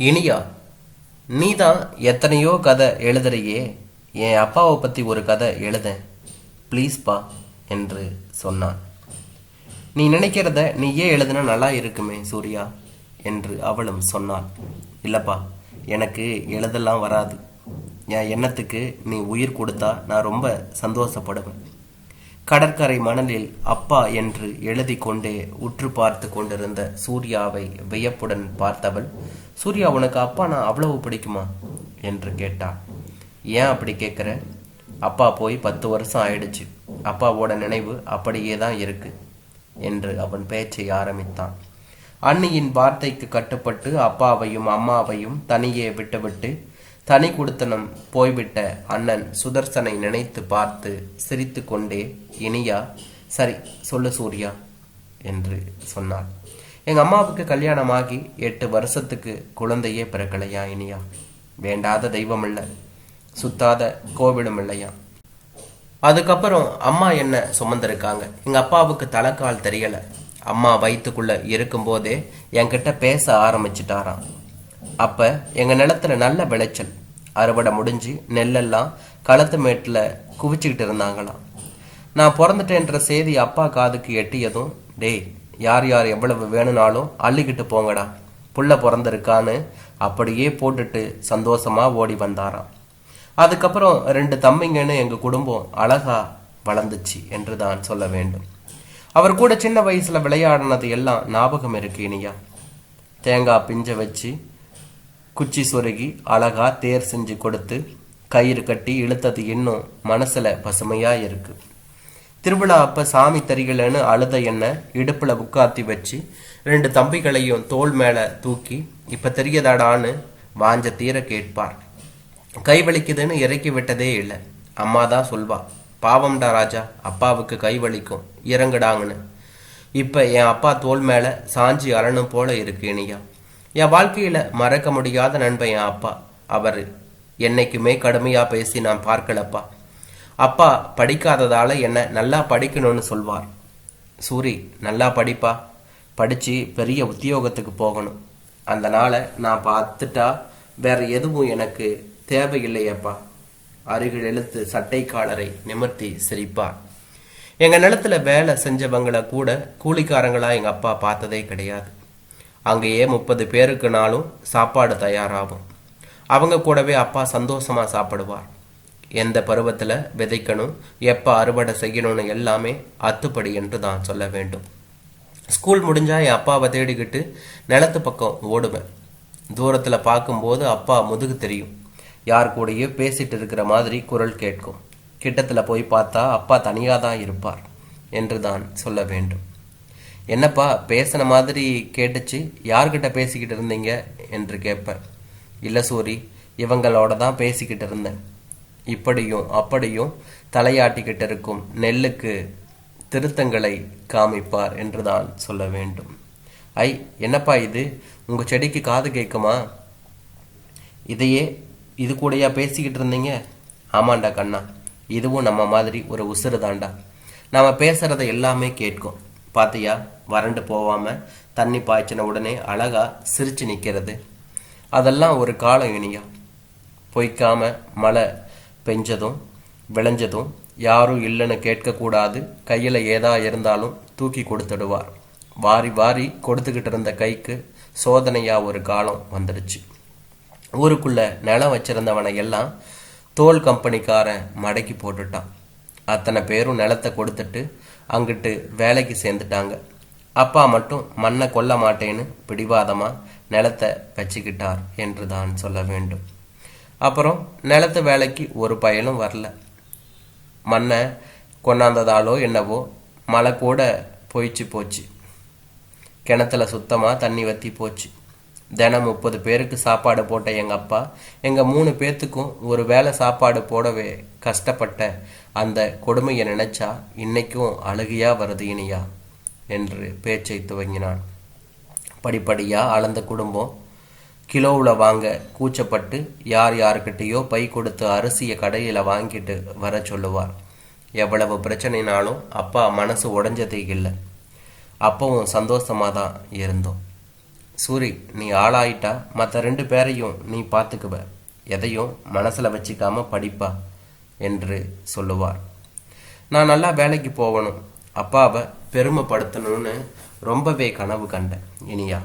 இனியா, நீ தான் எத்தனையோ கதை எழுதுறியே, என் அப்பாவை பற்றி ஒரு கதை எழுத ப்ளீஸ்பா என்று சொன்னான். நீ நினைக்கிறத நீயே எழுதுனா நல்லா இருக்குமே சூர்யா என்று அவளும் சொன்னாள். இல்லப்பா, எனக்கு எழுதலாம் வராது. என் எண்ணத்துக்கு நீ உயிர் கொடுத்தா நான் ரொம்ப சந்தோஷப்படுவேன். கடற்கரை மணலில் அப்பா என்று எழுதி கொண்டே உற்று பார்த்து கொண்டிருந்த சூர்யாவை வியப்புடன் பார்த்தவள், சூர்யா, உனக்கு அப்பா நான் அவ்வளவு பிடிக்குமா என்று கேட்டாள். ஏன் அப்படி கேட்குற? அப்பா போய் 10 வருஷம் ஆயிடுச்சு. அப்பாவோட நினைவு அப்படியே தான் இருக்கு என்று அவன் பேச்சை ஆரம்பித்தான். அண்ணியின் வார்த்தைக்கு கட்டுப்பட்டு அப்பாவையும் அம்மாவையும் தனியே விட்டுவிட்டு தனி குடுத்தனம் போய்விட்ட அண்ணன் சுதர்சனை நினைத்து பார்த்து சிரித்து கொண்டே, இனியா, சரி சொல்லு சூர்யா என்று சொன்னாள். எங்க அம்மாவுக்கு கல்யாணமாகி 8 வருஷத்துக்கு குழந்தையே பிறக்கலையா இனியா? வேண்டாத தெய்வம் இல்லை, சுத்தாத கோவிலும் இல்லையா? அதுக்கப்புறம் அம்மா என்ன சுமந்திருக்காங்க. எங்க அப்பாவுக்கு தலைக்கால் தெரியல. அம்மா வயிற்றுக்குள்ள இருக்கும்போதே என்கிட்ட பேச ஆரம்பிச்சிட்டாராம். அப்ப எங்க நிலத்துல நல்ல விளைச்சல். அறுவடை முடிஞ்சு நெல்லெல்லாம் களத்து மேட்டில் குவிச்சுக்கிட்டு இருந்தாங்களாம். நான் பிறந்துட்டேன்ற செய்தி அப்பா காதுக்கு எட்டியதும், டேய், யார் யார் எவ்வளவு வேணும்னாலும் அள்ளிக்கிட்டு போங்கடா, புள்ள பிறந்திருக்கான்னு அப்படியே போட்டுட்டு சந்தோஷமா ஓடி வந்தாராம். அதுக்கப்புறம் 2 தம்பிங்கன்னு எங்க குடும்பம் அழகா வளர்ந்துச்சு என்று தான் சொல்ல வேண்டும். அவர் கூட சின்ன வயசுல விளையாடினது எல்லாம் ஞாபகம் இருக்கு இனியா. தேங்காய் பிஞ்ச வச்சு குச்சி சொருகி அழகா தேர் செஞ்சு கொடுத்து கயிறு கட்டி இழுத்தது இன்னும் மனசுல பசுமையா இருக்கு. திருவிழா அப்ப சாமி தரிகளன்னு அழுத என்ன இடுப்புல உட்காத்தி வச்சு 2 தம்பிகளையும் தோல் மேல தூக்கி, இப்ப தெரியதாடான்னு வாஞ்ச தீர கேட்பார். கை வலிக்குதுன்னு இறக்கி விட்டதே இல்லை. அம்மா தான் சொல்வா, பாவம்டா ராஜா, அப்பாவுக்கு கை வலிக்கும், இறங்குடாங்கன்னு. இப்ப என் அப்பா தோல் மேல சாஞ்சி அலனும் போல இருக்கு இனியா. என் வாழ்க்கையில மறக்க முடியாத நண்பன் என் அப்பா. அவர் என்னைக்குமே கடுமையா பேசி நான் பார்க்கலப்பா. அப்பா படிக்காததால என்ன நல்லா படிக்கணும்னு சொல்வார். சூரி, நல்லா படிப்பா, படிச்சு பெரிய உத்தியோகத்துக்கு போகணும். அந்த நாளை நான் பார்த்துட்டா வேற எதுவும் எனக்கு தேவையில்லையப்பா. அருகில் இழுத்து சட்டை காலரை நிமிர்த்தி சிரிப்பார். எங்க நிலத்துல வேலை செஞ்சவங்களை கூட கூலிக்காரங்களா எங்க அப்பா பார்த்ததே கிடையாது. அங்கேயே 30 பேருக்குனாலும் சாப்பாடு தயாராகும். அவங்க கூடவே அப்பா சந்தோஷமா சாப்பிடுவார். எந்த பருவத்துல விதைக்கணும், எப்ப அறுவடை செய்யணும்னு எல்லாமே அத்துப்படி என்று தான் சொல்ல வேண்டும். ஸ்கூல் முடிஞ்சா என் அப்பாவை தேடிக்கிட்டு நிலத்து பக்கம் ஓடுவேன். தூரத்துல பார்க்கும்போது அப்பா முதுகு தெரியும். யார் கூடயோ பேசிட்டு இருக்கிற மாதிரி குரல் கேட்கும். கிட்டத்துல போய் பார்த்தா அப்பா தனியா தான் இருப்பார் என்று தான் சொல்ல வேண்டும். என்னப்பா பேசின மாதிரி கேட்டுச்சு, யார்கிட்ட பேசிக்கிட்டு இருந்தீங்க என்று கேட்பேன். இல்லை சூரி, இவங்களோட தான் பேசிக்கிட்டு இருந்தேன். இப்படியும் அப்படியும் தலையாட்டிக்கிட்டு இருக்கும் நெல்லுக்கு திருத்தங்களை காமிப்பார் என்று தான் சொல்ல வேண்டும். ஐ, என்னப்பா இது, உங்க செடிக்கு காது கேட்குமா? இதையே இது கூடயா பேசிக்கிட்டு இருந்தீங்க? ஆமாண்டா கண்ணா, இதுவும் நம்ம மாதிரி ஒரு உசுறு தாண்டா. நாம பேசுறத எல்லாமே கேட்கும். பாத்தியா, வறண்டு போவாம தண்ணி பாய்ச்சின உடனே அழகா சிரிச்சு நிக்கிறது. அதெல்லாம் ஒரு காலம் இனியா. பொய்க்காம மழை பெஞ்சதும் விளைஞ்சதும் யாரும் இல்லைன்னு கேட்கக்கூடாது. கையில ஏதா இருந்தாலும் தூக்கி கொடுத்துடுவார். வாரி வாரி கொடுத்துக்கிட்டு இருந்த கைக்கு சோதனையா ஒரு காலம் வந்துடுச்சு. ஊருக்குள்ள நிலம் வச்சிருந்தவனை எல்லாம் தோல் கம்பெனிக்காரன் மடக்கி போட்டுட்டான். அத்தனை பேரும் நிலத்தை கொடுத்துட்டு அங்கிட்டு வேலைக்கு சேர்ந்துட்டாங்க. அப்பா மட்டும் மண்ணை கொல்ல மாட்டேன்னு பிடிவாதமா நிலத்தை வச்சுக்கிட்டார் என்று தான் சொல்ல வேண்டும். அப்புறம் நிலத்து வேலைக்கு ஒரு பயனும் வரல. மண்ணை கொண்டாந்ததாலோ என்னவோ மழை கூட போச்சு. கிணத்துல சுத்தமா தண்ணி வத்தி போச்சு. தினம் 30 பேருக்கு சாப்பாடு போட்ட எங்க அப்பா எங்க 3 பேர்த்துக்கும் ஒரு வேளை சாப்பாடு போடவே கஷ்டப்பட்ட அந்த கொடுமையை நினைச்சா இன்னைக்கும் அழுகையா வருது இனியா என்று பேச்சை துவங்கினான். படிப்படியா அளந்த குடும்பம். கிலோவில் வாங்க கூச்சப்பட்டு யார் யாருக்கிட்டேயோ பை கொடுத்து அரிசியை கடையில் வாங்கிட்டு வர சொல்லுவார். எவ்வளவு பிரச்சனைனாலும் அப்பா மனசு உடைஞ்சதே இல்லை. அப்பவும் சந்தோஷமாக தான் இருந்தோம். சூரி, நீ ஆளாயிட்டா மற்ற 2 பேரையும் நீ பார்த்துக்குவ, எதையும் மனசில் வச்சுக்காம படிப்பா என்று சொல்லுவார். நான் நல்லா வேலைக்கு போகணும், அப்பாவை பெருமைப்படுத்தணும்னு ரொம்பவே கனவு கண்டேன் இனியா.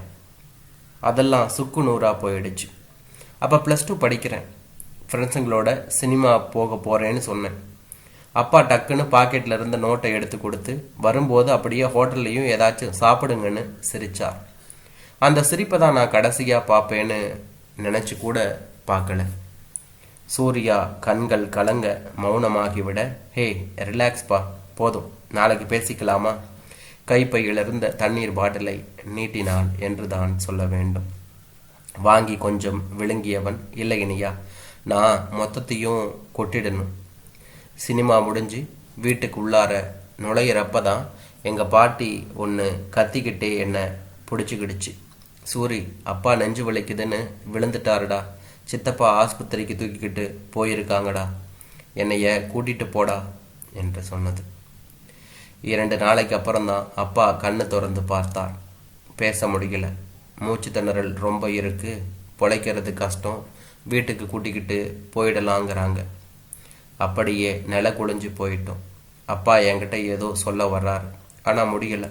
அதெல்லாம் சுக்கு நூறாக போயிடுச்சு. அப்போ +2 படிக்கிறேன். ஃப்ரெண்ட்ஸுங்களோட சினிமா போக போகிறேன்னு சொன்னேன். அப்பா டக்குன்னு பாக்கெட்டில் இருந்த நோட்டை எடுத்து கொடுத்து, வரும்போது அப்படியே ஹோட்டல்லையும் ஏதாச்சும் சாப்பிடுங்கன்னு சிரிச்சார். அந்த சிரிப்பை தான் நான் கடைசியாக பார்ப்பேன்னு நினச்சி கூட பார்க்கல. சூர்யா கண்கள் கலங்க மௌனமாகிவிட, ஹே ரிலாக்ஸ்பா, போதும், நாளைக்கு பேசிக்கலாமா? கைப்பையில் இருந்த தண்ணீர் பாட்டிலை நீட்டினான் என்று தான் சொல்ல வேண்டும். வாங்கி கொஞ்சம் விழுங்கியவன், இல்லை இனியா, நான் மொத்தத்தையும் கொட்டிடணும். சினிமா முடிஞ்சு வீட்டுக்கு உள்ளார நுழையிறப்ப தான் எங்கள் பாட்டி ஒன்று கத்திக்கிட்டே என்னை பிடிச்சிக்கிடுச்சு. சூரி, அப்பா நெஞ்சு வலிக்குதுன்னு விழுந்துட்டாருடா, சித்தப்பா ஆஸ்பத்திரிக்கு தூக்கிக்கிட்டு போயிருக்காங்கடா, என்னைய கூட்டிகிட்டு போடா என்று சொன்னது. 2 நாளைக்கு அப்புறம்தான் அப்பா கண்ணு திறந்து பார்த்தார். பேச முடியல, மூச்சு திணறல் ரொம்ப இருக்கு, பொழைக்கிறது கஷ்டம், வீட்டுக்கு கூட்டிக்கிட்டு போயிடலாங்கிறாங்க. அப்படியே நில குளிஞ்சு போயிட்டோம். அப்பா என்கிட்ட ஏதோ சொல்ல வர்றாரு, ஆனால் முடியலை.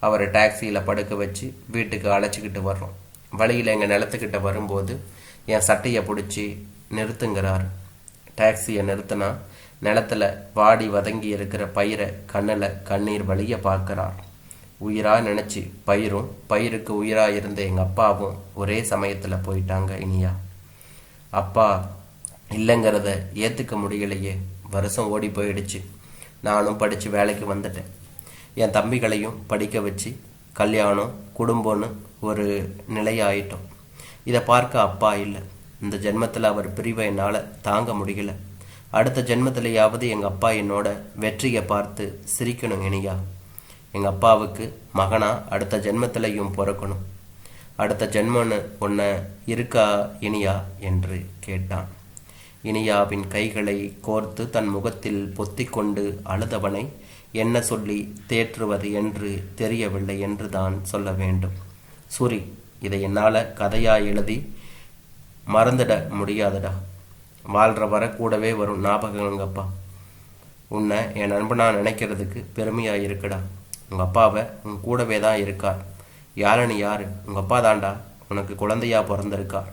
அவரை டாக்ஸியில் படுக்க வச்சு வீட்டுக்கு அழைச்சிக்கிட்டு வர்றோம். வழியில் எங்கள் நிலத்துக்கிட்ட வரும்போது என் சட்டையை பிடிச்சி நிறுத்துங்கிறாரு. டாக்ஸியை நிறுத்தினா நிலத்தில் வாடி வதங்கி இருக்கிற பயிரை கண்ணில் கண்ணீர் வழிய பார்க்குறார். உயிராக நினச்சி பயிரும் பயிருக்கு உயிராக இருந்த எங்கள் அப்பாவும் ஒரே சமயத்தில் போயிட்டாங்க இனியா. அப்பா இல்லைங்கிறத ஏற்றுக்க முடியலையே. வருஷம் ஓடி போயிடுச்சு. நானும் படித்து வேலைக்கு வந்துட்டேன். என் தம்பிகளையும் படிக்க வச்சு கல்யாணம் குடும்பம்னு ஒரு நிலையாயிட்டோம். இதை பார்க்க அப்பா இல்லை. இந்த ஜென்மத்தில் அவர் பிரிவை என்னால் தாங்க முடியல. அடுத்த ஜென்மத்திலேயாவது எங்கள் அப்பா என்னோட வெற்றியை பார்த்து சிரிக்கணும் இனியா. எங்கள் அப்பாவுக்கு மகனா அடுத்த ஜென்மத்திலையும் பிறக்கணும். அடுத்த ஜென்மன்னு ஒன்று இருக்கா இனியா என்று கேட்டான். இனியாவின் கைகளை கோர்த்து தன் முகத்தில் பொத்திக்கொண்டு அழுதவனை என்ன சொல்லி தேற்றுவது என்று தெரியவில்லை என்று தான் சொல்ல வேண்டும். சூரி, இதை என்னால் கதையாக எழுதி மறந்துட முடியாதுடா. வாழ்கிற வர கூடவே வரும் ஞாபகங்கப்பா. உன்னை என் நண்பனா நினைக்கிறதுக்கு பெருமையாக இருக்குடா. உங்கள் அப்பாவை உன் கூடவே தான் இருக்கார். யாருன்னு யாரு? உங்கள் அப்பா தாண்டா, உனக்கு குழந்தையா பிறந்திருக்கார்.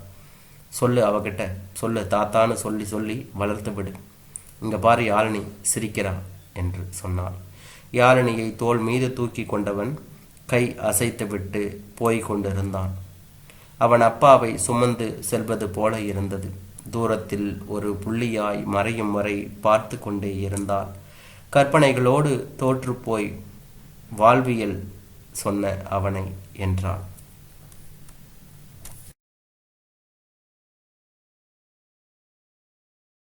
சொல்லு, அவகிட்ட சொல்லு, தாத்தான்னு சொல்லி சொல்லி வளர்த்து விடு. இங்கே பாரு, யாழினி சிரிக்கிறா என்று சொன்னாள். யாழினியை தோள் மீது தூக்கி கொண்டவன் கை அசைத்து விட்டு போய் கொண்டிருந்தான். அவன் அப்பாவை சுமந்து செல்வது போல இருந்தது. தூரத்தில் ஒரு புள்ளியாய் மறையும் வரை பார்த்து கொண்டே இருந்தாள். கற்பனைகளோடு தோற்றுப்போய் வாழ்வியல் சொன்ன அவனை என்றாள்.